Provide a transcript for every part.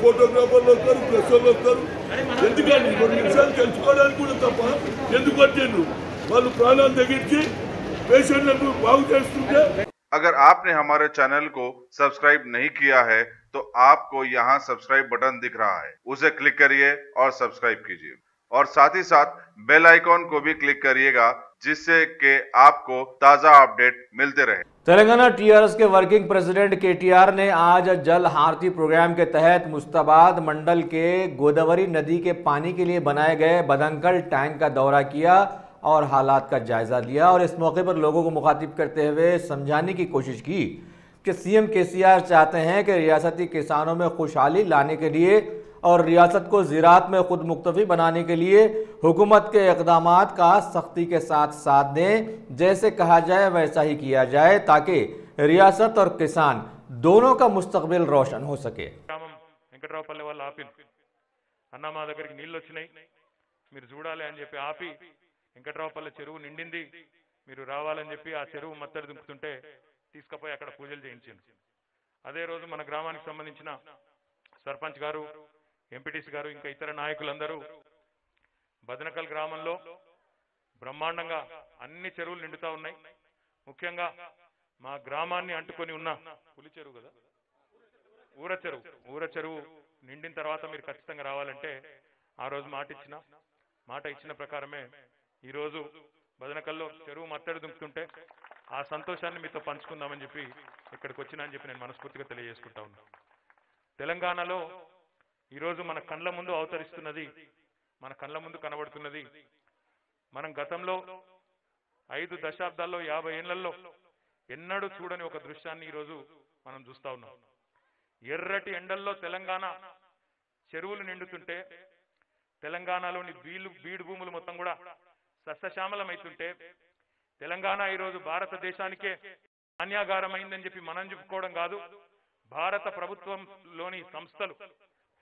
ఫోటోగ్రాఫర్లు వస్తారు, ప్రెస్ వాళ్ళు వస్తారు. ఎందుకండి 2 నిమిషాలు తెలుసుకోవడానికి కూడా తప్ప ఎందుకు వచ్చారు వాళ్ళు ప్రాణాలు తగ్గించి పేషెంట్లకు బాగు చేస్తుంటే. अगर आपने हमारे चैनल को सब्सक्राइब नहीं किया है तो आपको यहाँ सब्सक्राइब बटन दिख रहा है, उसे क्लिक करिए और सब्सक्राइब कीजिए और साथ ही साथ बेल आइकॉन को भी क्लिक करिएगा जिससे कि आपको ताजा अपडेट मिलते रहे। तेलंगाना टीआरएस के वर्किंग प्रेसिडेंट केटीआर ने आज जल हारती प्रोग्राम के तहत मुस्ताबाद मंडल के गोदावरी नदी के पानी के लिए बनाए गए बदंकल टैंक का दौरा किया और हालात का जायजा लिया और इस मौके पर लोगों को मुखातिब करते हुए समझाने की कोशिश की कि सीएम केसीआर चाहते हैं कि रियासती किसानों में खुशहाली लाने के लिए और रियासत को ज़राअत में खुद मुख्तफी बनाने के लिए हुकूमत के इक़दामात का सख्ती के साथ दें, जैसे कहा जाए वैसा ही किया जाए ताकि रियासत और किसान दोनों का मुस्तकबिल रोशन हो सके। వెంకట్రావుపల్లి చెరువు నిండింది, మీరు రావాలని చెప్పి ఆ చెరువు మత్తడి దుంకుతుంటే తీసుకుపోయి అక్కడ పూజలు చేయించారు. అదే రోజు మన గ్రామానికి సంబంధించిన సర్పంచ్ గారు, ఎంపీటీసీ గారు, ఇంకా ఇతర నాయకులందరూ బదనకల్ గ్రామంలో బ్రహ్మాండంగా అన్ని చెరువులు నిండుతా ఉన్నాయి. ముఖ్యంగా మా గ్రామాన్ని అంటుకొని ఉన్న పులి చెరువు కదా, ఊర చెరువు నిండిన తర్వాత మీరు ఖచ్చితంగా రావాలంటే ఆ రోజు మాట ఇచ్చిన ప్రకారమే ఈరోజు బదనకల్లో చెరువు మత్తడి దుంకుతుంటే ఆ సంతోషాన్ని మీతో పంచుకుందామని చెప్పి ఇక్కడికి వచ్చినా అని చెప్పి నేను మనస్ఫూర్తిగా తెలియజేసుకుంటా ఉన్నా. తెలంగాణలో ఈరోజు మన కళ్ళ ముందు అవతరిస్తున్నది, మన కళ్ళ ముందు కనబడుతున్నది మనం గతంలో 5 దశాబ్దాల్లో 50 ఏళ్లలో ఎన్నడూ చూడని ఒక దృశ్యాన్ని ఈరోజు మనం చూస్తా ఉన్నాం. ఎర్రటి ఎండల్లో తెలంగాణ చెరువులు నిండుతుంటే, తెలంగాణలోని బీడు భూములు మొత్తం కూడా సస్యశ్యామలమైతుంటే, తెలంగాణ ఈరోజు భారతదేశానికే ధాన్యాగారమైందని చెప్పి మనం చెప్పుకోవడం కాదు, భారత ప్రభుత్వంలోని సంస్థలు,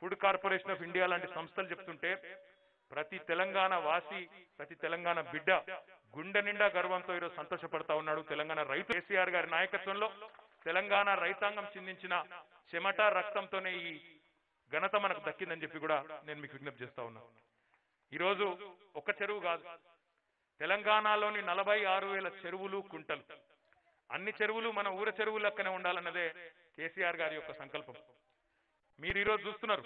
ఫుడ్ కార్పొరేషన్ ఆఫ్ ఇండియా లాంటి సంస్థలు చెప్తుంటే ప్రతి తెలంగాణ వాసి, ప్రతి తెలంగాణ బిడ్డ గుండె నిండా గర్వంతో ఈరోజు సంతోషపడతా ఉన్నాడు. తెలంగాణ రైతు కేసీఆర్ గారి నాయకత్వంలో తెలంగాణ రైతాంగం చిందించిన చెమట రక్తంతోనే ఈ ఘనత మనకు దక్కిందని చెప్పి కూడా నేను మీకు విజ్ఞప్తి చేస్తా ఉన్నా. ఈరోజు ఒక చెరువు కాదు, తెలంగాణలోని 46,000 చెరువులు, కుంటలు, అన్ని చెరువులు మన ఊర చెరువు లెక్కనే ఉండాలన్నదే కేసీఆర్ గారి యొక్క సంకల్పం. మీరు ఈరోజు చూస్తున్నారు,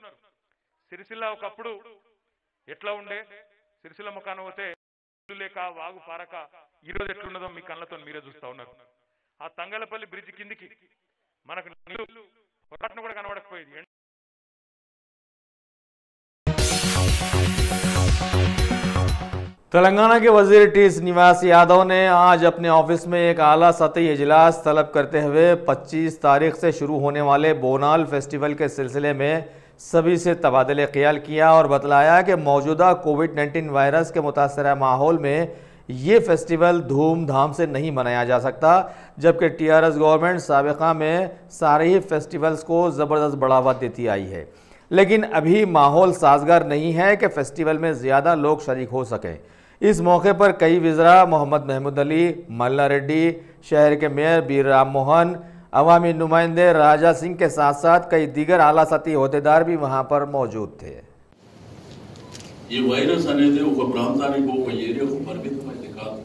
సిరిసిల్ల ఒకప్పుడు ఎట్లా ఉండే, సిరిసిల్ల ముఖాన పోతే లేక వాగు పారక ఈరోజు ఎట్లున్నదో మీ కళ్ళతో మీరే చూస్తా ఉన్నారు. ఆ తంగలపల్లి బ్రిడ్జ్ కిందికి మనకు నీళ్లు పొరపాటును కూడా కనబడకపోయేది. तेलंगाना के वजीर टी श्रीनिवास यादव ने आज अपने ऑफिस में एक आला सतही इजलास तलब करते हुए 25 तारीख से शुरू होने वाले बोनाल फेस्टिवल के सिलसिले में सभी से तबादले ख्याल किया और बतलाया कि मौजूदा कोविड-19 वायरस के मुतासरा माहौल में ये फेस्टिवल धूमधाम से नहीं मनाया जा सकता, जबकि टीआरएस गवर्नमेंट साबिका में सारे ही फेस्टिवल्स को ज़बरदस्त बढ़ावा देती आई है, लेकिन अभी माहौल साजगार नहीं है कि फेस्टिवल में ज़्यादा लोग शरीक हो सकें। इस मौके पर कई वज़रा मोहम्मद महमूद अली, मल्ला रेड्डी, शहर के मेयर बीर राम मोहन, अवामी नुमाइंदे राजा सिंह के साथ साथ कई दीगर आला सतही अहदेदार भी वहाँ पर मौजूद थे। ఈ వైరస్ అనేది ఒక ప్రాంతానికి, ఒక ఏరియాకు పరిమితమైంది కాదు.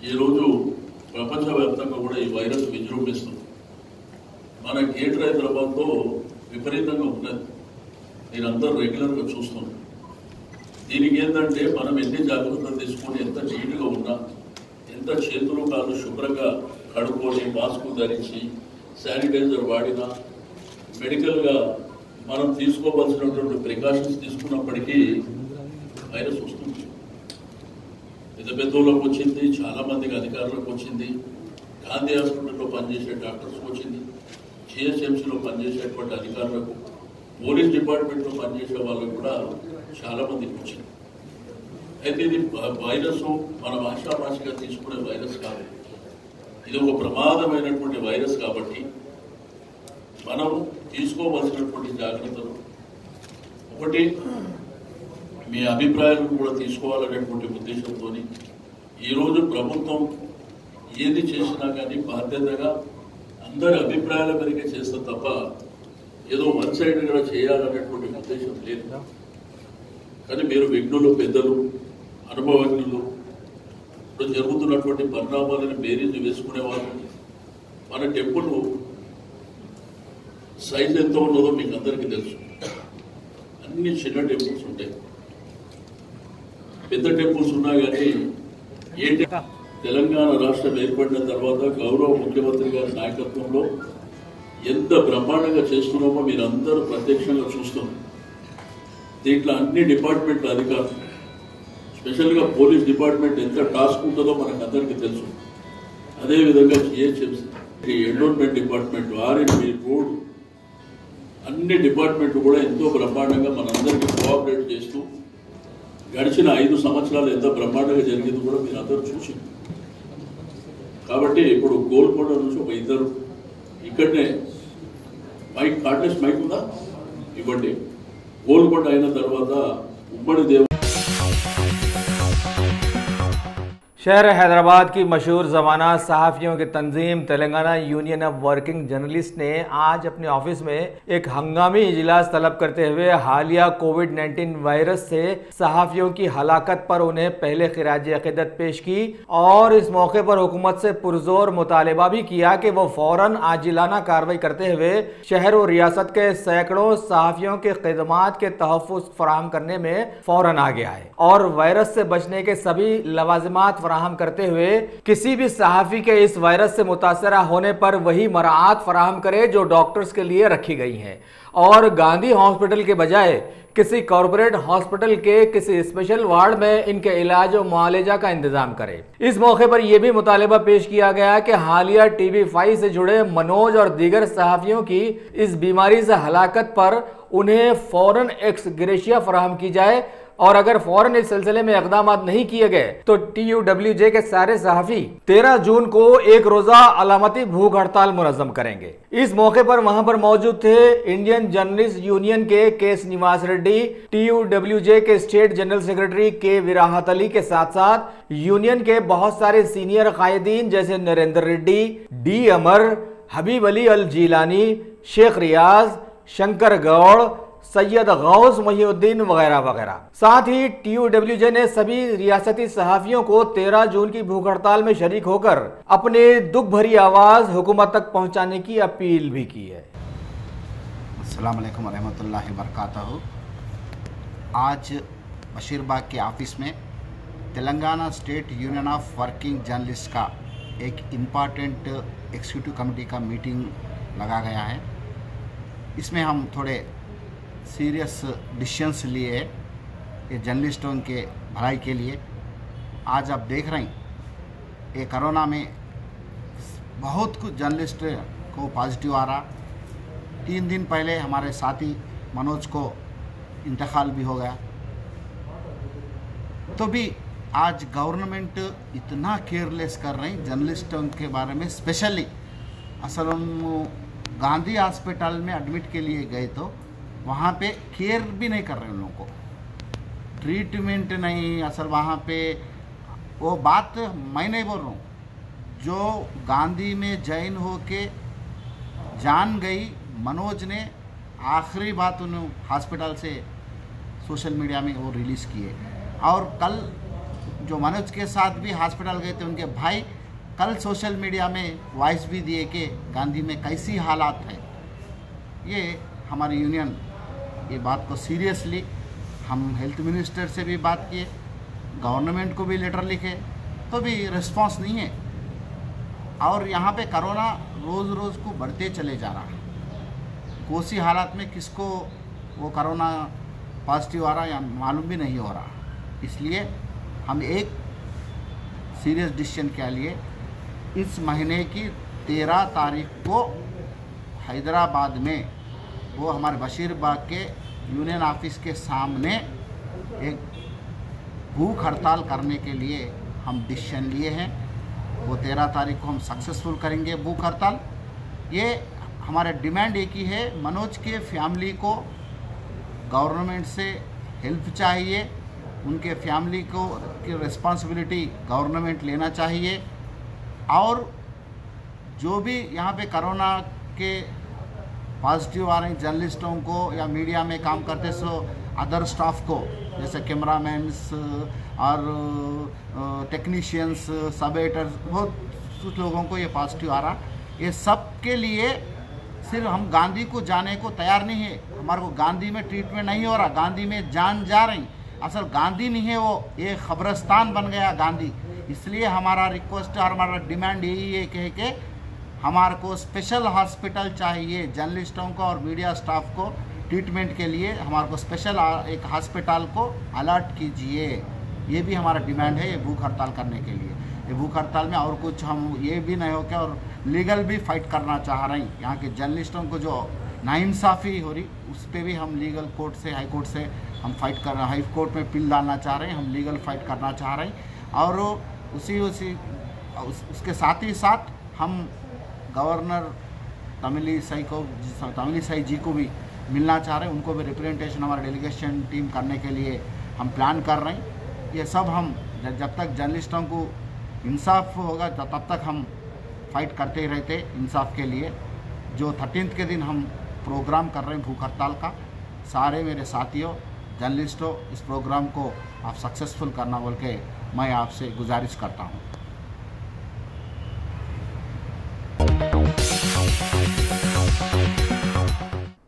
ఈరోజు ప్రపంచవ్యాప్తంగా కూడా ఈ వైరస్ విజృంభిస్తుంది. మన గ్రేటర్ హైదరాబాద్లో విపరీతంగా ఉన్నది, మీరందరూ రెగ్యులర్గా చూస్తున్నారు. దీనికి ఏంటంటే మనం ఎన్ని జాగ్రత్తలు తీసుకొని, ఎంత నీట్గా ఉన్నా, ఎంత చేతులు కాళ్ళు శుభ్రంగా కడుక్కొని, మాస్క్ ధరించి, శానిటైజర్ వాడినా, మెడికల్గా మనం తీసుకోవాల్సినటువంటి ప్రికాషన్స్ తీసుకున్నప్పటికీ వైరస్ వస్తుంది. పెద్ద పెద్దోళ్ళకు వచ్చింది, చాలామందికి అధికారులకు వచ్చింది, గాంధీ హాస్పిటల్లో పనిచేసే డాక్టర్స్కి వచ్చింది, జిహెచ్ఎంసీలో పనిచేసేటువంటి అధికారులకు, పోలీస్ డిపార్ట్మెంట్లో పనిచేసే వాళ్ళకు కూడా చాలామందికి వచ్చింది. అయితే ఇది వైరస్ మనం ఆశామాషిగా తీసుకునే వైరస్ కాదు, ఇది ఒక ప్రమాదమైనటువంటి వైరస్. కాబట్టి మనం తీసుకోవాల్సినటువంటి జాగ్రత్తలు, ఒకటి మీ అభిప్రాయాలను కూడా తీసుకోవాలనేటువంటి ఉద్దేశంతో ఈరోజు ప్రభుత్వం ఏది చేసినా కానీ బాధ్యతగా అందరి అభిప్రాయాల మేరకే చేస్తాం తప్ప ఏదో వన్ సైడ్గా చేయాలనేటువంటి ఉద్దేశం లేదు. కానీ మీరు విఘ్నులు, పెద్దలు, అనుభవజ్ఞులు, ఇప్పుడు జరుగుతున్నటువంటి పరిణామాలను బేరీజు వేసుకునేవారు. మన టెంపుల్ సైజ్ ఎంత ఉన్నదో మీకు అందరికీ తెలుసు. అన్ని చిన్న టెంపుల్స్ ఉంటాయి, పెద్ద టెంపుల్స్ ఉన్నా కానీ తెలంగాణ రాష్ట్రం ఏర్పడిన తర్వాత గౌరవ ముఖ్యమంత్రి గారి నాయకత్వంలో ఎంత బ్రహ్మాండంగా చేస్తున్నామో మీరందరూ ప్రత్యక్షంగా చూస్తున్నారు. దీంట్లో అన్ని డిపార్ట్మెంట్ల అధికారులు, స్పెషల్గా పోలీస్ డిపార్ట్మెంట్ ఎంత టాస్క్ ఉంటుందో మనకు అందరికీ తెలుసు. అదేవిధంగా జిహెచ్ఎంసీ, ఎండోన్మెంట్ డిపార్ట్మెంట్, ఆర్ఎండ్బి, రోడ్, అన్ని డిపార్ట్మెంట్లు కూడా ఎంతో బ్రహ్మాండంగా మనందరికీ కోఆపరేట్ చేస్తూ గడిచిన 5 సంవత్సరాలు ఎంత బ్రహ్మాండంగా జరిగింది కూడా మీరు అందరూ చూసి. కాబట్టి ఇప్పుడు గోల్కొండ నుంచి ఒక ఇద్దరు ఇక్కడనే మైక్, కార్డ్లెస్ మైక్ ఉందా ఇవ్వండి. గోల్కొండ అయిన తర్వాత ఉమ్మడి దేవ शहर हैदराबाद की मशहूर ज़माना सहाफ़ियों की तंजीम Telangana union of working journalist ने आज अपने ऑफिस में एक हंगामी इजलास तलब करते हुए हालिया कोविड-19 वायरस से सहाफ़ियों की हलाकत पर उन्हें पहले खिराज अक़ीदत पेश की और इस मौके पर हुकूमत से पुरजोर मुतालबा भी किया कि वो फ़ौरन आजिलाना कार्रवाई करते हुए शहर और रियासत के सैकड़ों सहाफ़ियों के खिदमात के तहफ़्फ़ुज़ फराहम करने में फ़ौरन आगे आए और वायरस से बचने के सभी लवाज़िमात फराहम करते हुए किसी भी सहाफ़ी के इस वायरस से मुतासरा होने पर वही मराआत फराहम करे जो डॉक्टर्स के लिए रखी गई हैं और गांधी हॉस्पिटल के बजाय किसी कॉरपोरेट हॉस्पिटल के किसी स्पेशल वार्ड में इनके इलाज और मुआलजा का इंतजाम करे। इस मौके पर यह भी मुतालबा पेश किया गया कि हालिया TB5 से जुड़े मनोज और दीगर सहाफ़ियों की इस बीमारी से हलाकत पर उन्हें फ़ौरन एक्स ग्रेशिया फराहम की जाए और अगर फौरन इस सिलसिले में इक़दाम नहीं किए गए तो TUWJ के सारे सहाफ़ी 13 जून को एक रोज़ा अलामती भूख हड़ताल मुनज़्ज़म करेंगे। इस मौके पर वहां पर मौजूद थे इंडियन जर्नलिस्ट यूनियन के के श्रीनिवास रेड्डी, TUWJ के स्टेट जनरल सेक्रेटरी के विराहत अली के साथ साथ यूनियन के बहुत सारे सीनियर कायदीन जैसे नरेंद्र रेड्डी, D अमर, हबीब अली अल जीलानी, शेख रियाज, शंकर गौड़, सैयद गौस मोहिउद्दीन वगैरह वगैरह। साथ ही TUWJ ने सभी रियासती सहाफ़ियों को 13 जून की भूख हड़ताल में शरीक होकर अपने दुख भरी आवाज़ हुकूमत तक पहुंचाने की अपील भी की है। अस्सलाम वालेकुम रहमतुल्लाहि वबरकातहू। आज बशीरबाग के ऑफिस में Telangana state union of working journalist का एक इम्पॉर्टेंट एग्जीक्यूटिव कमेटी का मीटिंग लगा गया है। इसमें हम थोड़े सीरियस डिसीजंस लिए ये जर्नलिस्टों के भलाई के लिए। आज आप देख रहे हैं ये कोरोना में बहुत कुछ जर्नलिस्ट को पॉजिटिव आ रहा। 3 दिन पहले हमारे साथी मनोज को इंतकाल भी हो गया। तो भी आज गवर्नमेंट इतना केयरलेस कर रही जर्नलिस्टों के बारे में। स्पेशली असल हम गांधी हॉस्पिटल में एडमिट के लिए गए तो वहाँ पे केयर भी नहीं कर रहे उन लोगों को, ट्रीटमेंट नहीं। असल वहाँ पे वो बात मैं नहीं बोल रहा हूँ, जो गांधी में जॉइन हो के जान गई मनोज ने आखिरी बात उन्होंने हॉस्पिटल से सोशल मीडिया में वो रिलीज़ किए। और कल जो मनोज के साथ भी हॉस्पिटल गए थे उनके भाई कल सोशल मीडिया में वॉइस भी दिए कि गांधी में कैसी हालात है। ये हमारी यूनियन ये बात को सीरियसली, हम हेल्थ मिनिस्टर से भी बात किए, गवर्नमेंट को भी लेटर लिखे तो भी रिस्पांस नहीं है। और यहाँ पे कोरोना रोज़ रोज़ को बढ़ते चले जा रहा है। कोसी हालात में किसको वो कोरोना पॉजिटिव आ रहा या मालूम भी नहीं हो रहा। इसलिए हम एक सीरियस डिसीजन के लिए इस महीने की 13 तारीख को हैदराबाद में वो हमारे बशीरबाग के यूनियन ऑफिस के सामने एक भूख हड़ताल करने के लिए हम डिसीजन लिए हैं। वो 13 तारीख को हम सक्सेसफुल करेंगे भूख हड़ताल। ये हमारा डिमांड एक ही है, मनोज के फैमिली को गवर्नमेंट से हेल्प चाहिए, उनके फैमिली को की रिस्पॉन्सिबिलिटी गवर्नमेंट लेना चाहिए। और जो भी यहाँ पे कोरोना के पॉजिटिव आ रहे हैं जर्नलिस्टों को या मीडिया में काम करते सो अदर स्टाफ को, जैसे कैमरामैन्स और टेक्नीशियंस, सब एडिटर्स, बहुत कुछ लोगों को ये पॉजिटिव आ रहा। ये सब के लिए सिर्फ हम गांधी को जाने को तैयार नहीं है, हमारे को गांधी में ट्रीटमेंट नहीं हो रहा, गांधी में जान जा रही, असल गांधी नहीं है वो, ये खबरस्तान बन गया गांधी। इसलिए हमारा रिक्वेस्ट और हमारा डिमांड यही है कि हमारे को स्पेशल हॉस्पिटल चाहिए जर्नलिस्टों को और मीडिया स्टाफ को ट्रीटमेंट के लिए, हमारे को स्पेशल एक हॉस्पिटल को अलर्ट कीजिए। ये भी हमारा डिमांड है ये भूख हड़ताल करने के लिए। ये भूख हड़ताल में और कुछ हम ये भी नहीं हो क्या, और लीगल भी फाइट करना चाह रहे हैं। यहाँ के जर्नलिस्टों को जो नाइंसाफ़ी हो रही उस पर भी हम लीगल कोर्ट से, हाई कोर्ट से हम फाइट कर रहे हैं, हाई कोर्ट में पिल डालना चाह रहे हैं, हम लीगल फाइट करना चाह रहे हैं। और उसके साथ ही साथ हम गवर्नर तमिलिसाई जी को भी मिलना चाह रहे हैं, उनको भी रिप्रेजेंटेशन हमारा डेलीगेशन टीम करने के लिए हम प्लान कर रहे हैं। ये सब हम जब तक जर्नलिस्टों को इंसाफ होगा तब तक हम फाइट करते ही रहते इंसाफ के लिए। जो 13 के दिन हम प्रोग्राम कर रहे हैं भूख हड़ताल का, सारे मेरे साथियों जर्नलिस्टों इस प्रोग्राम को आप सक्सेसफुल करना बोल के मैं आपसे गुजारिश करता हूँ।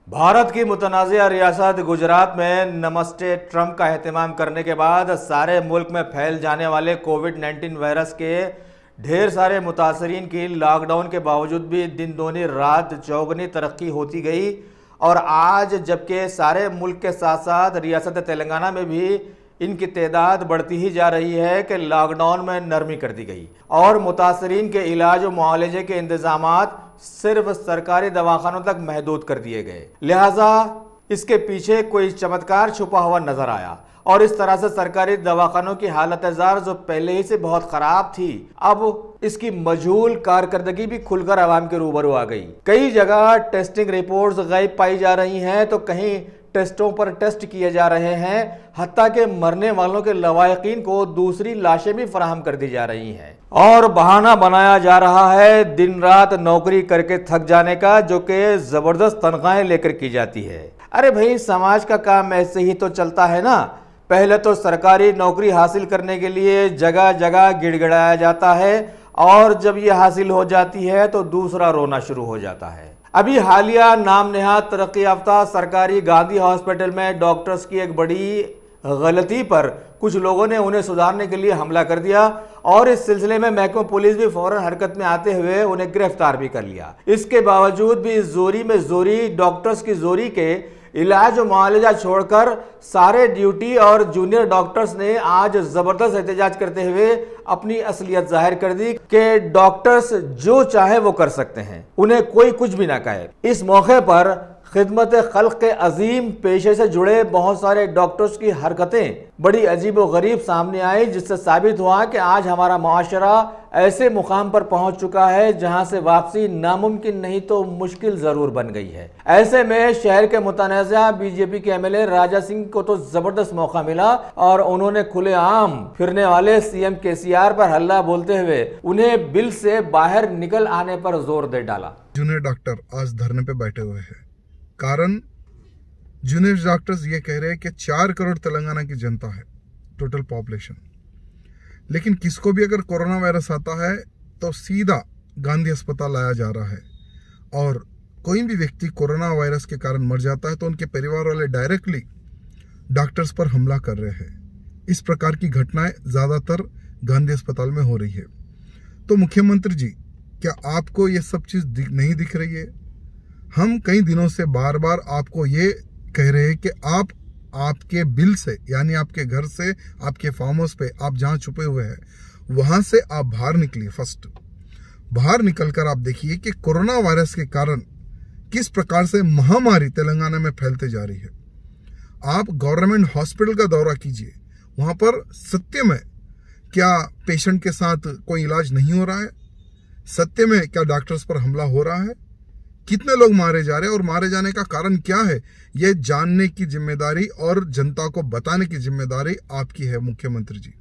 भारत की मुतनाज़िया रियासत गुजरात में नमस्ते ट्रंप का एहतमाम करने के बाद सारे मुल्क में फैल जाने वाले कोविड-19 वायरस के ढेर सारे मुतासरीन की लॉकडाउन के बावजूद भी दिन दूनी रात चौगुनी तरक्की होती गई। और आज जबकि सारे मुल्क के साथ साथ रियासत तेलंगाना में भी इनकी तादाद बढ़ती ही जा रही है कि लॉकडाउन में नरमी कर दी गई और मुतासरीन के इलाज और मुआवजे के इंतजामात सिर्फ सरकारी दवाखानों तक महदूद कर दिए गए। लिहाजा इसके पीछे कोई चमत्कार छुपा हुआ नजर आया और इस तरह से सरकारी दवाखानों की हालत जार जो पहले ही से बहुत खराब थी, अब इसकी मजहूल कारकर्दगी भी खुलकर आवाम के रूबरू आ गई। कई जगह टेस्टिंग रिपोर्ट्स गायब पाई जा रही हैं तो कहीं टेस्टों पर टेस्ट किए जा रहे हैं, हत्ता के मरने वालों के लवाहिकीन को दूसरी लाशें भी फराहम कर दी जा रही हैं और बहाना बनाया जा रहा है दिन रात नौकरी करके थक जाने का, जो कि जबरदस्त तनख्वाहें लेकर की जाती है। अरे भाई, समाज का काम ऐसे ही तो चलता है ना। पहले तो सरकारी नौकरी हासिल करने के लिए जगह जगह गिड़गिड़ाया जाता है और जब ये हासिल हो जाती है तो दूसरा रोना शुरू हो जाता है। अभी हालिया नाम नेहाद तरक्की याफ्ता सरकारी गांधी हॉस्पिटल में डॉक्टर्स की एक बड़ी गलती पर कुछ लोगों ने उन्हें सुधारने के लिए हमला कर दिया और इस सिलसिले में महकमा पुलिस भी फौरन हरकत में आते हुए उन्हें गिरफ्तार भी कर लिया। इसके बावजूद भी जोरी में जोरी डॉक्टर्स की जोरी के इलाज और मुआवजा छोड़कर सारे ड्यूटी और जूनियर डॉक्टर्स ने आज जबरदस्त एहतजाज करते हुए अपनी असलियत जाहिर कर दी कि डॉक्टर्स जो चाहे वो कर सकते हैं, उन्हें कोई कुछ भी ना कहे। इस मौके पर खिदमत खल्क के अजीम पेशे से जुड़े बहुत सारे डॉक्टर्स की हरकतें बड़ी अजीब व गरीब सामने आई, जिससे साबित हुआ कि आज हमारा मुआशरा ऐसे मुकाम पर पहुंच चुका है जहां से वापसी नामुमकिन नहीं तो मुश्किल जरूर बन गई है। ऐसे में शहर के मुतनाज़ा बीजेपी के एमएलए राजा सिंह को तो जबरदस्त मौका मिला और उन्होंने खुलेआम फिरने वाले सीएम केसीआर पर हल्ला बोलते हुए उन्हें बिल से बाहर निकल आने पर जोर दे डाला। जूनियर डॉक्टर आज धरने पे बैठे हुए हैं। कारण जूनियर डॉक्टर्स ये कह रहे हैं कि 4 करोड़ तेलंगाना की जनता है, टोटल पॉपुलेशन, लेकिन किसको भी अगर कोरोना वायरस आता है तो सीधा गांधी अस्पताल लाया जा रहा है और कोई भी व्यक्ति कोरोना वायरस के कारण मर जाता है तो उनके परिवार वाले डायरेक्टली डॉक्टर्स पर हमला कर रहे हैं। इस प्रकार की घटनाएं ज्यादातर गांधी अस्पताल में हो रही है। तो मुख्यमंत्री जी, क्या आपको ये सब चीज नहीं दिख रही है? हम कई दिनों से बार बार आपको ये कह रहे हैं कि आप आपके बिल से, यानी आपके घर से, आपके फार्म हाउस पे आप जहां छुपे हुए हैं वहां से आप बाहर निकलिए। फर्स्ट बाहर निकलकर आप देखिए कि कोरोना वायरस के कारण किस प्रकार से महामारी तेलंगाना में फैलते जा रही है। आप गवर्नमेंट हॉस्पिटल का दौरा कीजिए, वहां पर सत्य में क्या पेशेंट के साथ कोई इलाज नहीं हो रहा है? सत्य में क्या डॉक्टर्स पर हमला हो रहा है? कितने लोग मारे जा रहे हैं और मारे जाने का कारण क्या है, ये जानने की जिम्मेदारी और जनता को बताने की जिम्मेदारी आपकी है मुख्यमंत्री जी।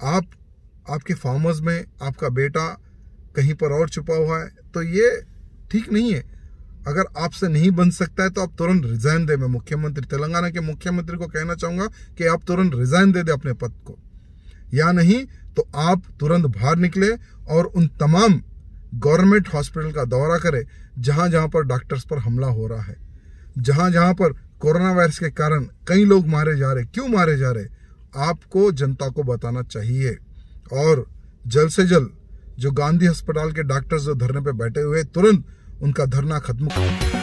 आपके फार्म हाउस में आपका बेटा कहीं पर और छुपा हुआ है, तो ये ठीक नहीं है। अगर आपसे नहीं बन सकता है तो आप तुरंत रिजाइन दे। मैं मुख्यमंत्री, तेलंगाना के मुख्यमंत्री को कहना चाहूंगा कि आप तुरंत रिजाइन दे दे अपने पद को, या नहीं तो आप तुरंत बाहर निकले और उन तमाम गवर्नमेंट हॉस्पिटल का दौरा करें जहां जहां पर डॉक्टर्स पर हमला हो रहा है, जहां जहां पर कोरोना वायरस के कारण कई लोग मारे जा रहे। क्यों मारे जा रहे, आपको जनता को बताना चाहिए। और जल्द से जल्द जो गांधी अस्पताल के डॉक्टर्स जो धरने पे बैठे हुए, तुरंत उनका धरना खत्म करो।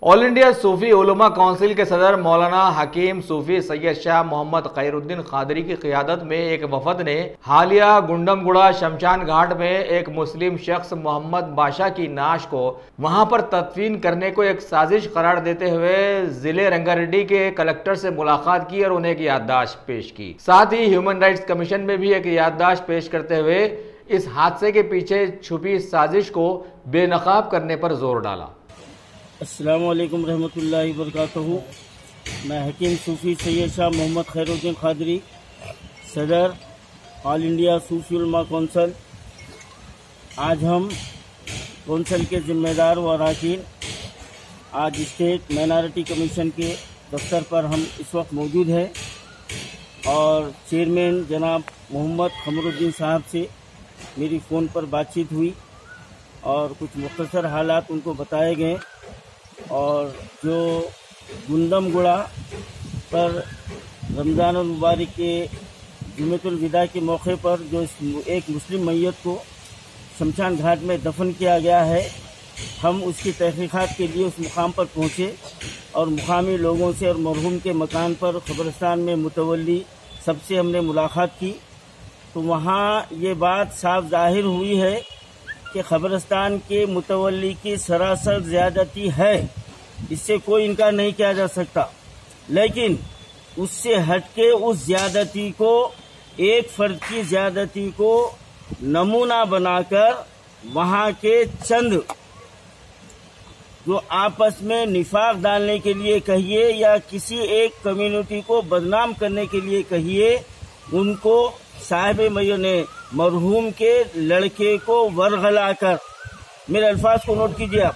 ऑल इंडिया सूफी उलमा काउंसिल के सदर मौलाना हकीम सूफी सैयद शाह मोहम्मद खैरुद्दीन कादरी की क़ियादत में एक वफद ने हालिया गुंडमगुड़ा शमशान घाट में एक मुस्लिम शख्स मोहम्मद बादशाह की नाश को वहां पर तदफीन करने को एक साजिश करार देते हुए जिले रंगारेड्डी के कलेक्टर से मुलाकात की और उन्हें एक याददाश्त पेश की। साथ ही ह्यूमन राइट्स कमीशन में भी एक याददाश्त पेश करते हुए इस हादसे के पीछे छुपी साजिश को बेनकाब करने पर जोर डाला। अस्सलामु अलैकुम रहमतुल्लाहि व बरकातहू। मैं हकीम सूफी सैयद शाह मोहम्मद खैरुद्दीन कादरी, सदर ऑल इंडिया सूफी उलमा कौंसल। आज हम कौंसल के जिम्मेदार व अरकान आज स्टेट माइनॉरिटी कमीशन के दफ्तर पर हम इस वक्त मौजूद हैं और चेयरमैन जनाब मोहम्मद खमरुद्दीन साहब से मेरी फ़ोन पर बातचीत हुई और कुछ मुख्तसर हालात उनको बताए गए। और जो गुंदमगुड़ा पर रमज़ान मुबारक के जुम्मतुल विदा के मौके पर जो एक मुस्लिम मैयत को शमशान घाट में दफन किया गया है, हम उसकी तहकीक़ात के लिए उस मुकाम पर पहुँचे और मुकामी लोगों से और मरहूम के मकान पर ख़बरस्तान में मुतवल्ली सबसे हमने मुलाकात की। तो वहाँ ये बात साफ ज़ाहिर हुई है कि ख़बरस्तान के मुतवल्ली की सरासर ज़्यादती है, इससे कोई इनकार नहीं किया जा सकता। लेकिन उससे हटके उस ज़्यादती को, एक फ़र्द की ज़्यादती को नमूना बनाकर वहाँ के चंद जो आपस में निफाक डालने के लिए कहिए या किसी एक कम्युनिटी को बदनाम करने के लिए कहिए, उनको साहिब मैयत ने मरहूम के लड़के को वरगलाकर, मेरे अल्फाज को नोट कीजिए आप,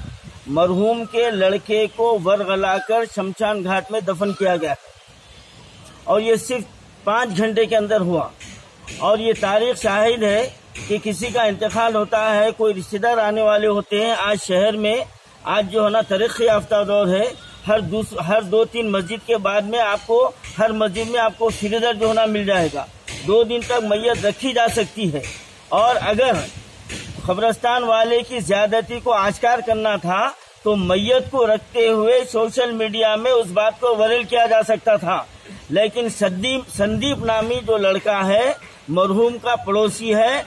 मरहूम के लड़के को वरगलाकर शमशान घाट में दफन किया गया और ये सिर्फ 5 घंटे के अंदर हुआ। और ये तारीख शाहिद है कि किसी का इंतकाल होता है, कोई रिश्तेदार आने वाले होते हैं। आज शहर में आज जो है ना तरक्की याफ्ता दौर है, हर 2-3 मस्जिद के बाद में आपको हर मस्जिद में आपको फ्रीजर जो है ना मिल जाएगा। 2 दिन तक मैयत रखी जा सकती है। और अगर खबरस्तान वाले की ज्यादती को आश्कार करना था तो मैयत को रखते हुए सोशल मीडिया में उस बात को वायरल किया जा सकता था। लेकिन संदीप नामी जो लड़का है, मरहूम का पड़ोसी है,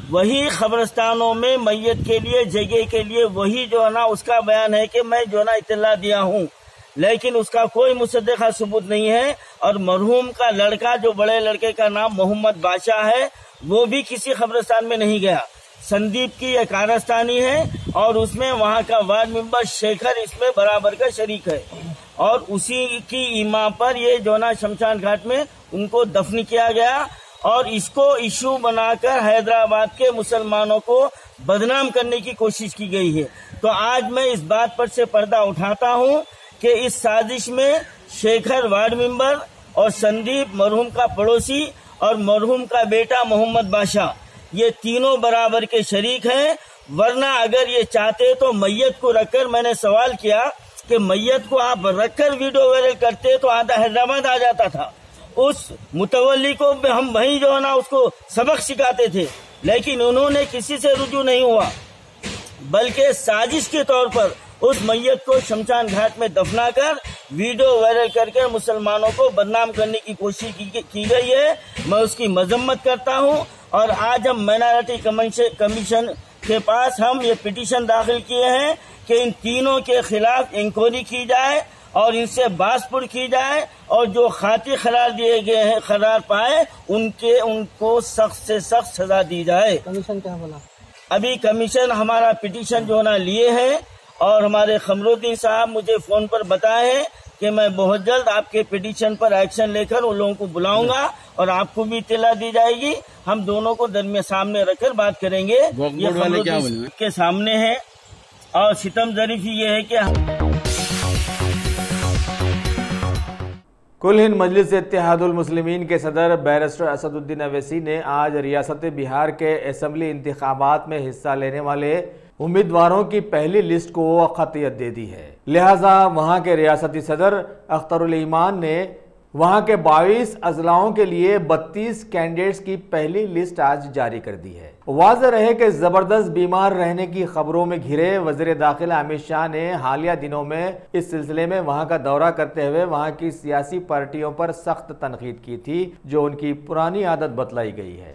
वही खबरस्तानों में मैयत के लिए, जगह के लिए वही जो है ना उसका बयान है कि मैं जो है ना इत्तला दिया हूँ, लेकिन उसका कोई मुसद्दक़ा सबूत नहीं है। और मरहूम का लड़का, जो बड़े लड़के का नाम मोहम्मद बादशाह है, वो भी किसी खबरस्तान में नहीं गया। संदीप की एक कारस्तानी है और उसमें वहाँ का वार्ड मेंबर शेखर इसमें बराबर का शरीक है और उसी की ईमा पर ये जोना शमशान घाट में उनको दफन किया गया और इसको इशू बनाकर हैदराबाद के मुसलमानों को बदनाम करने की कोशिश की गई है। तो आज मैं इस बात पर से पर्दा उठाता हूँ कि इस साजिश में शेखर वार्ड मेंबर और संदीप मरहूम का पड़ोसी और मरहूम का बेटा मोहम्मद बादशाह, ये तीनों बराबर के शरीक हैं। वरना अगर ये चाहते तो मैयत को रखकर, मैंने सवाल किया कि मैयत को आप रखकर वीडियो वायरल करते तो आधा हैदराबाद आ जाता था। उस मुतवल्ली को हम वहीं जो है ना उसको सबक सिखाते थे, लेकिन उन्होंने किसी से रुजू नहीं हुआ, बल्कि साजिश के तौर पर उस मैयत को शमशान घाट में दफनाकर वीडियो वायरल करके मुसलमानों को बदनाम करने की कोशिश की गई है। मैं उसकी मजम्मत करता हूं और आज हम माइनॉरिटी कमीशन के पास हम ये पिटीशन दाखिल किए हैं कि इन तीनों के खिलाफ इंक्वायरी की जाए और इनसे बासपुर की जाए और जो खाती करार दिए गए हैं, करार पाए, उनको सख्त से सख्त सजा दी जाए। कमीशन क्या बोला? अभी कमीशन हमारा पिटीशन जो ना लिए हैं और हमारे खमरुद्दीन साहब मुझे फोन पर बताए हैं कि मैं बहुत जल्द आपके पिटीशन पर एक्शन लेकर उन लोगों को बुलाऊंगा और आपको भी इत्तला दी जाएगी। हम दोनों को दरमियान सामने रखकर बात करेंगे। ये वाले क्या के सामने है और सितम ज़रीफ ये है कि कुल हिंद मजलिस इत्तेहादुल मुस्लिमीन के सदर बैरिस्टर असदुद्दीन अवैसी ने आज रियासत बिहार के असेंबली इंतखाबात में हिस्सा लेने वाले उम्मीदवारों की पहली लिस्ट को खतियत दे दी है। लिहाजा वहां के रियासती सदर अख्तरुल ईमान ने वहां के 22 अजलाओं के लिए 32 कैंडिडेट्स की पहली लिस्ट आज जारी कर दी है। वाज़ेह रहे कि जबरदस्त बीमार रहने की खबरों में घिरे वज़ीर दाखिला अमित शाह ने हालिया दिनों में इस सिलसिले में वहां का दौरा करते हुए वहां की सियासी पार्टियों पर सख्त तनकीद की थी, जो उनकी पुरानी आदत बतलाई गई है।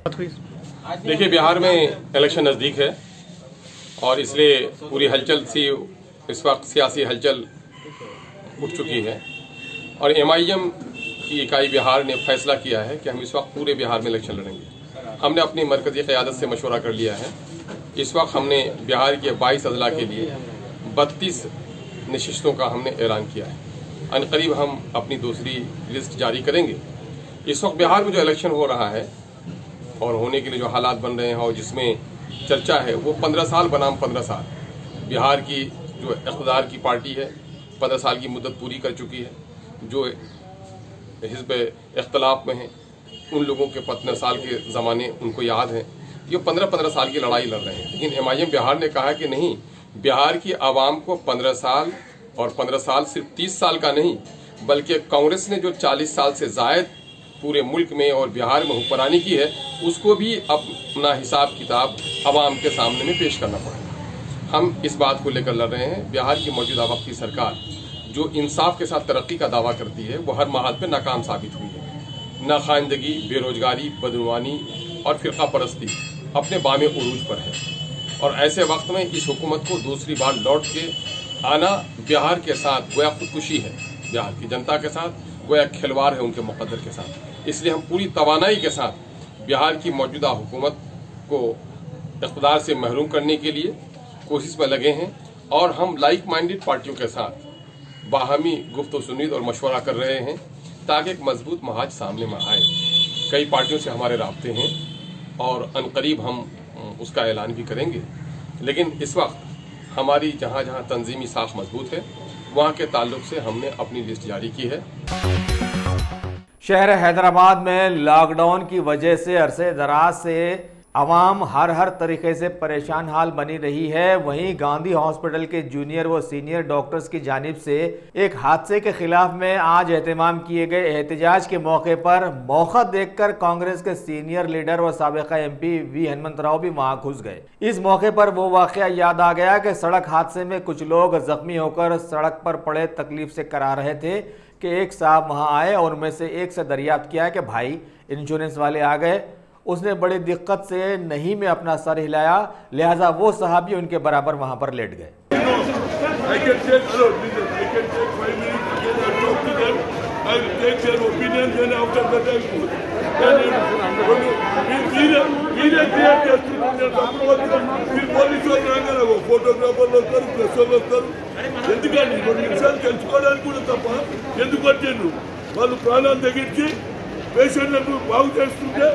देखिए, बिहार में इलेक्शन नजदीक है और इसलिए पूरी हलचल सी इस वक्त सियासी हलचल उठ चुकी है और MIM की इकाई बिहार ने फैसला किया है कि हम इस वक्त पूरे बिहार में इलेक्शन लड़ेंगे। हमने अपनी मरकजी क़यादत से मशवरा कर लिया है। इस वक्त हमने बिहार के 22 अजला के लिए 32 नशिस्तों का हमने ऐलान किया है। अनकरीब हम अपनी दूसरी लिस्ट जारी करेंगे। इस वक्त बिहार में जो इलेक्शन हो रहा है और होने के लिए जो हालात बन रहे हैं और जिसमें चर्चा है वो 15 साल बनाम 15 साल। बिहार की जो इक़्तिदार की पार्टी है 15 साल की मुद्दत पूरी कर चुकी है। जो हिज़्ब इख्तलाफ में हैं उन लोगों के 15 साल के ज़माने उनको याद हैं। ये 15-15 साल की लड़ाई लड़ रहे हैं, लेकिन MIM बिहार ने कहा कि नहीं, बिहार की आवाम को 15 साल और 15 साल सिर्फ 30 साल का नहीं बल्कि कांग्रेस ने जो 40 साल से ज़ायद पूरे मुल्क में और बिहार में हुक्मरानी की है उसको भी अपना हिसाब किताब आवाम के सामने में पेश करना पड़ेगा। हम इस बात को लेकर लड़ रहे हैं। बिहार की मौजूदा वक्त की सरकार जो इंसाफ के साथ तरक्की का दावा करती है वो हर महाल पे नाकाम साबित हुई है। नाखानदगी, बेरोजगारी, बदनवानी और फिरका परस्ती अपने बामे उरूज पर है और ऐसे वक्त में इस हुकूमत को दूसरी बार लौट के आना बिहार के साथ गोया खुदकुशी है, बिहार की जनता के साथ गोया खिलवाड़ है उनके मुकद्दर के साथ। इसलिए हम पूरी तवानाई के साथ बिहार की मौजूदा हुकूमत को इक़्तिदार से महरूम करने के लिए कोशिश में लगे हैं और हम लाइक माइंडेड पार्टियों के साथ बाहमी गुफ्त सुनीद और मशवरा कर रहे हैं ताकि एक मजबूत महाज सामने में आए। कई पार्टियों से हमारे राब्ते हैं और अनकरीब हम उसका ऐलान भी करेंगे, लेकिन इस वक्त हमारी जहां जहां तंजीमी साख मजबूत है वहां के ताल्लुक से हमने अपनी लिस्ट जारी की है। शहर हैदराबाद में लॉकडाउन की वजह से अरसे दराज से आवाम हर तरीके से परेशान हाल बनी रही है। वहीं गांधी हॉस्पिटल के जूनियर व सीनियर डॉक्टर्स की जानिब से एक हादसे के खिलाफ में आज एहतमाम किए गए एहतजाज के मौके पर मौका देखकर कांग्रेस के सीनियर लीडर व साबिका MP V हनुमंतराव भी वहां घुस गए। इस मौके पर वो वाकया याद आ गया कि सड़क हादसे में कुछ लोग जख्मी होकर सड़क पर पड़े तकलीफ से करा रहे थे कि एक साहब वहां आए और उनमें से एक से दरियाफ्त किया कि भाई इंश्योरेंस वाले आ गए। उसने बड़ी दिक्कत से नहीं में अपना सर हिलाया, लिहाजा वो साहब भी उनके बराबर वहां पर लेट गए। వాళ్ళు ప్రాణాలు తగ్గించి పేషెంట్లకు బాగు చేస్తుంటే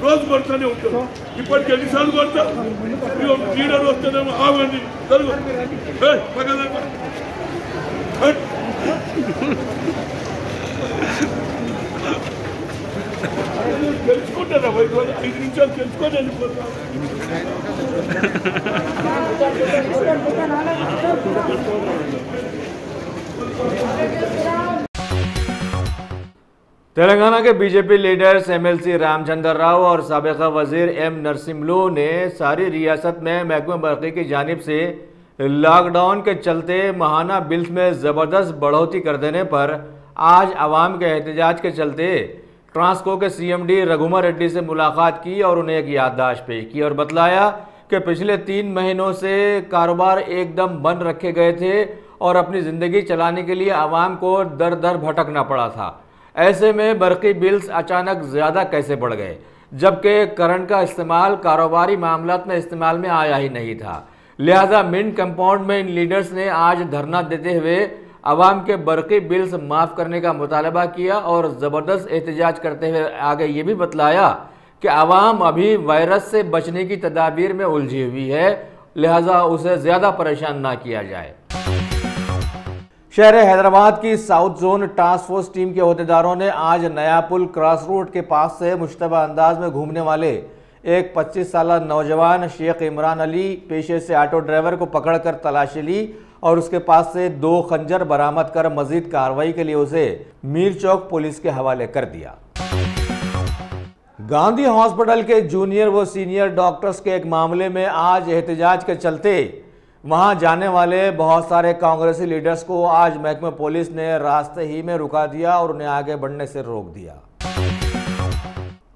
రోజు కొడుతూనే ఉంటారు. ఇప్పటికి ఎన్నిసార్లు కొడతా లీడర్ వస్తేనేమో ఆగండి జరుగు తెలుసుకుంటారా 5 నిమిషాలు తెలుసుకొని వెళ్ళిపోతా. तेलंगाना के BJP leaders MLC Ramchandra Rao और साबिका वजीर M नरसिम्लू ने सारी रियासत में महकमा बरक़ी की जानिब से लॉकडाउन के चलते माहाना बिल्स में ज़बरदस्त बढ़ोतरी कर देने पर आज आवाम के एहतजाज के चलते ट्रांसको के CMD रघुवर रेड्डी से मुलाकात की और उन्हें एक याददाश्त पेश की और बतलाया कि पिछले 3 महीनों से कारोबार एकदम बंद रखे गए थे और अपनी ज़िंदगी चलाने के लिए आवाम को दर दर भटकना पड़ा था। ऐसे में बरक़ी बिल्स अचानक ज़्यादा कैसे बढ़ गए, जबकि करंट का इस्तेमाल कारोबारी मामलात में इस्तेमाल में आया ही नहीं था। लिहाजा मिंट कंपाउंड में इन लीडर्स ने आज धरना देते हुए आवाम के बरकी बिल्स माफ़ करने का मुतालबा किया और ज़बरदस्त एहतजाज करते हुए आगे ये भी बतलाया कि आवाम अभी वायरस से बचने की तदाबीर में उलझी हुई है, लिहाजा उसे ज़्यादा परेशान ना किया जाए। शहर हैदराबाद की south zone task force team के अहदेदारों ने आज नया पुल क्रॉस रोड के पास से मुश्तबा अंदाज में घूमने वाले एक 25 साल नौजवान शेख इमरान अली पेशे से ऑटो ड्राइवर को पकड़कर तलाशी ली और उसके पास से 2 खंजर बरामद कर मजीद कार्रवाई के लिए उसे मीर चौक पुलिस के हवाले कर दिया। गांधी हॉस्पिटल के जूनियर व सीनियर डॉक्टर्स के एक मामले में आज एहतजाज के चलते वहां जाने वाले बहुत सारे कांग्रेसी लीडर्स को आज महकमा पुलिस ने रास्ते ही में रुका दिया और उन्हें आगे बढ़ने से रोक दिया।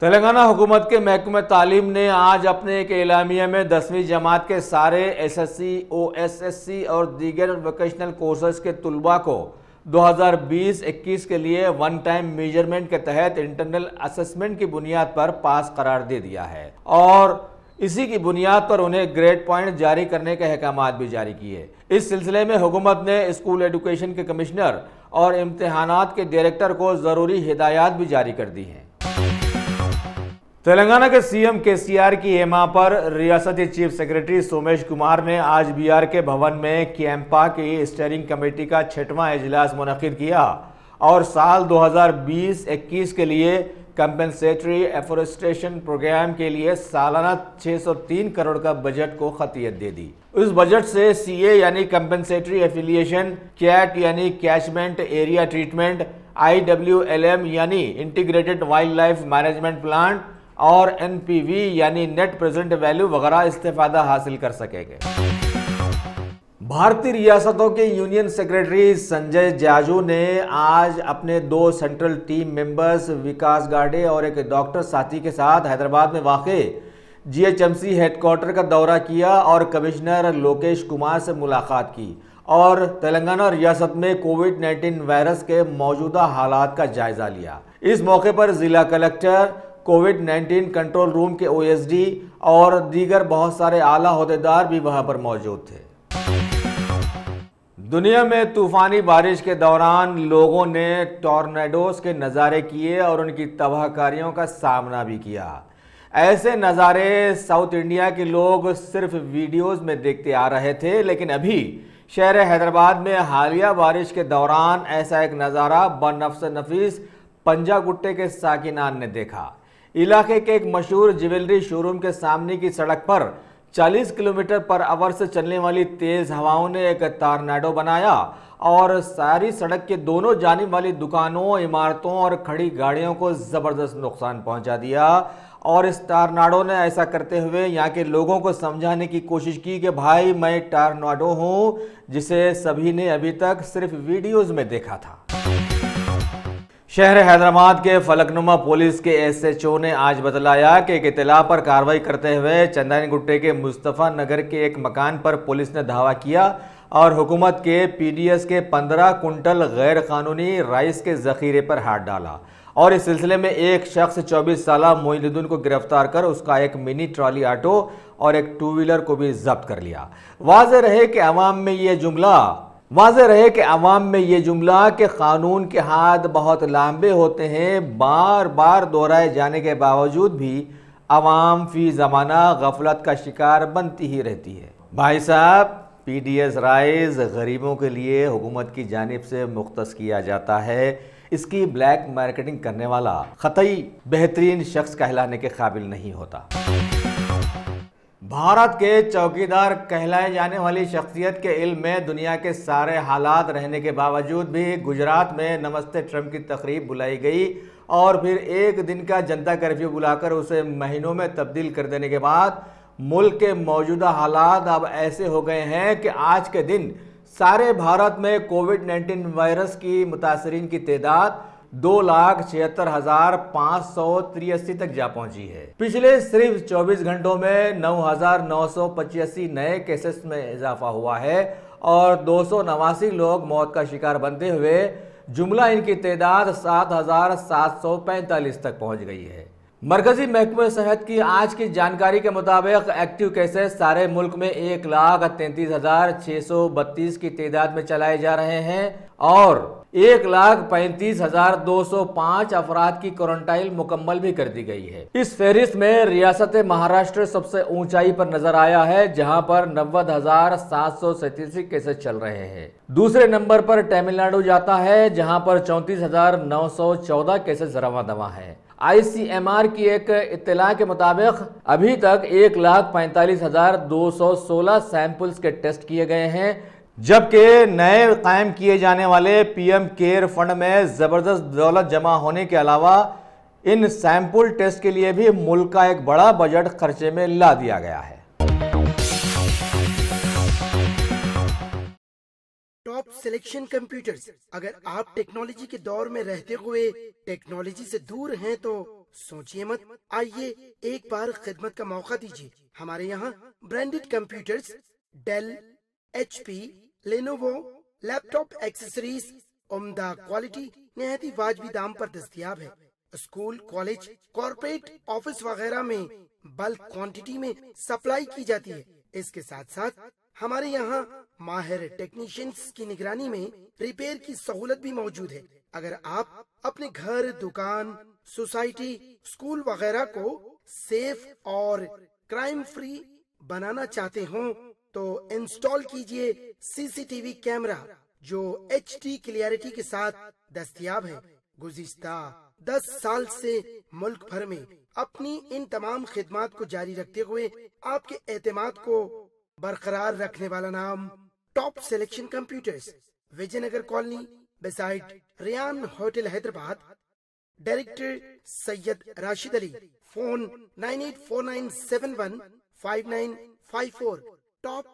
तेलंगाना हुकूमत के महकमा तालीम ने आज अपने एक एलामिया में 10वीं जमात के सारे SSC, OSSC और दीगर वोकेशनल कोर्सेज के तुलबा को 2020-21 के लिए वन टाइम मेजरमेंट के तहत इंटरनल असेसमेंट की बुनियाद पर पास करार दे दिया है और इसी की बुनियाद पर उन्हें ग्रेड पॉइंट जारी करने के अहकामात भी जारी किए। इस सिलसिले में हुकूमत ने स्कूल एजुकेशन के कमिश्नर और इम्तिहानात के डायरेक्टर को जरूरी हिदायत भी जारी कर दी हैं। तेलंगाना के CM KCR की एमा पर रियासती चीफ सेक्रेटरी सोमेश कुमार ने आज BRK भवन में कैंपा की स्टीयरिंग कमेटी का 6वां इजलास मुनक्किद किया और साल 2020-21 के लिए कंपेंसेटरी एफोरेस्टेशन प्रोग्राम के लिए सालाना 603 करोड़ का बजट को खतियत दे दी। उस बजट से CA यानी कंपेंसेटरी एफिलिएशन, कैट यानी कैचमेंट एरिया ट्रीटमेंट, IWLM यानी integrated wild life management plan और NPV यानी नेट प्रेजेंट वैल्यू वगैरह इस्तेफादा हासिल कर सकेंगे। भारतीय रियासतों के यूनियन सेक्रेटरी संजय जाजू ने आज अपने 2 सेंट्रल टीम मेंबर्स विकास गाडे और एक डॉक्टर साथी के साथ हैदराबाद में वाक़े GHMC हेडक्वार्टर का दौरा किया और कमिश्नर लोकेश कुमार से मुलाकात की और तेलंगाना रियासत में कोविड-19 वायरस के मौजूदा हालात का जायजा लिया। इस मौके पर जिला कलेक्टर, कोविड-19 कंट्रोल रूम के OSD और दीगर बहुत सारे आला ओहदेदार भी वहां पर मौजूद थे। दुनिया में तूफानी बारिश के दौरान लोगों ने टॉर्नेडोज के नज़ारे किए और उनकी तबाहकारियों का सामना भी किया। ऐसे नज़ारे साउथ इंडिया के लोग सिर्फ वीडियोस में देखते आ रहे थे, लेकिन अभी शहर हैदराबाद में हालिया बारिश के दौरान ऐसा एक नज़ारा बनफ्स नफीस पंजागुट्टे के साकिनान ने देखा। इलाके के एक मशहूर ज्वेलरी शोरूम के सामने की सड़क पर 40 किलोमीटर पर आवर से चलने वाली तेज हवाओं ने एक टॉर्नेडो बनाया और सारी सड़क के दोनों जानिब वाली दुकानों, इमारतों और खड़ी गाड़ियों को जबरदस्त नुकसान पहुंचा दिया। और इस टॉर्नेडो ने ऐसा करते हुए यहाँ के लोगों को समझाने की कोशिश की कि भाई मैं टॉर्नेडो हूँ, जिसे सभी ने अभी तक सिर्फ वीडियोज में देखा था। शहर हैदराबाद के फलकनुमा पुलिस के SHO ने आज बतलाया कि एक इत्तला पर कार्रवाई करते हुए चंदानीगुट्टे के मुस्तफ़ा नगर के एक मकान पर पुलिस ने धावा किया और हुकूमत के PDS के 15 कुंटल गैर कानूनी राइस के जखीरे पर हाथ डाला और इस सिलसिले में एक शख्स 24 साल मोइनुद्दीन को गिरफ्तार कर उसका एक मिनी ट्रॉली ऑटो और एक 2 व्हीलर को भी जब्त कर लिया। वाज़ेह रहे कि अवाम में ये जुमला कि कानून के हाथ बहुत लंबे होते हैं, बार बार दोहराए जाने के बावजूद भी अवाम फी ज़माना गफलत का शिकार बनती ही रहती है। भाई साहब, PDS राइस गरीबों के लिए हुकूमत की जानिब से मुख्तस किया जाता है। इसकी ब्लैक मार्केटिंग करने वाला कतई बेहतरीन शख्स कहलाने के काबिल नहीं होता। भारत के चौकीदार कहलाए जाने वाली शख्सियत के इल्म में दुनिया के सारे हालात रहने के बावजूद भी गुजरात में नमस्ते ट्रंप की तकरीब बुलाई गई और फिर एक दिन का जनता कर्फ्यू बुलाकर उसे महीनों में तब्दील कर देने के बाद मुल्क के मौजूदा हालात अब ऐसे हो गए हैं कि आज के दिन सारे भारत में कोविड-19 वायरस की मुतासरीन की तादाद 2,76,583 तक जा पहुंची है। पिछले सिर्फ 24 घंटों में 9,985 नए केसेस में इजाफा हुआ है और 289 लोग मौत का शिकार बनते हुए जुमला इनकी तादाद 7,745 तक पहुंच गई है। मरकजी महकमे सेहत की आज की जानकारी के मुताबिक एक्टिव केसेस सारे मुल्क में 1,33,632 की तादाद में चलाए जा रहे हैं और 1,35,205 अफराद की क्वारंटाइन मुकम्मल भी कर दी गई है। इस फहरिस्त में रियासत महाराष्ट्र सबसे ऊंचाई पर नजर आया है, जहां पर 90,737 केसेस चल रहे हैं। दूसरे नंबर पर तमिलनाडु जाता है, जहां पर 34,914 केसेस रवा दवा है। ICMR की एक इत्तला के मुताबिक अभी तक 1,45,216 सैंपल्स के टेस्ट किए गए हैं, जबकि नए कायम किए जाने वाले PM केयर फंड में जबरदस्त दौलत जमा होने के अलावा इन सैंपल टेस्ट के लिए भी मुल्क का एक बड़ा बजट खर्चे में ला दिया गया है। Top selection computers. अगर आप टेक्नोलॉजी के दौर में रहते हुए टेक्नोलॉजी से दूर हैं तो सोचिए मत, आइए एक बार खिदमत का मौका दीजिए। हमारे यहाँ branded computers Dell, HP, Lenovo, laptop accessories उम्दा क्वालिटी निहायती वाजबी दाम पर दस्तयाब है। स्कूल, कॉलेज, कॉर्पोरेट ऑफिस वगैरह में बल्क क्वांटिटी में सप्लाई की जाती है। इसके साथ साथ हमारे यहाँ माहिर टेक्नीशियंस की निगरानी में रिपेयर की सहूलत भी मौजूद है। अगर आप अपने घर, दुकान, सोसाइटी, स्कूल वगैरह को सेफ और क्राइम फ्री बनाना चाहते हो तो इंस्टॉल कीजिए CCTV कैमरा जो HD क्लियरिटी के साथ दस्तयाब है। गुज़िश्ता 10 साल से मुल्क भर में अपनी इन तमाम खिदमात को जारी रखते हुए आपके एतमाद को बरकरार रखने वाला नाम top selection computers, Vijayanagar colony beside Riyan hotel Hyderabad. Director Syed Rashid Ali. Phone 9849715954। Top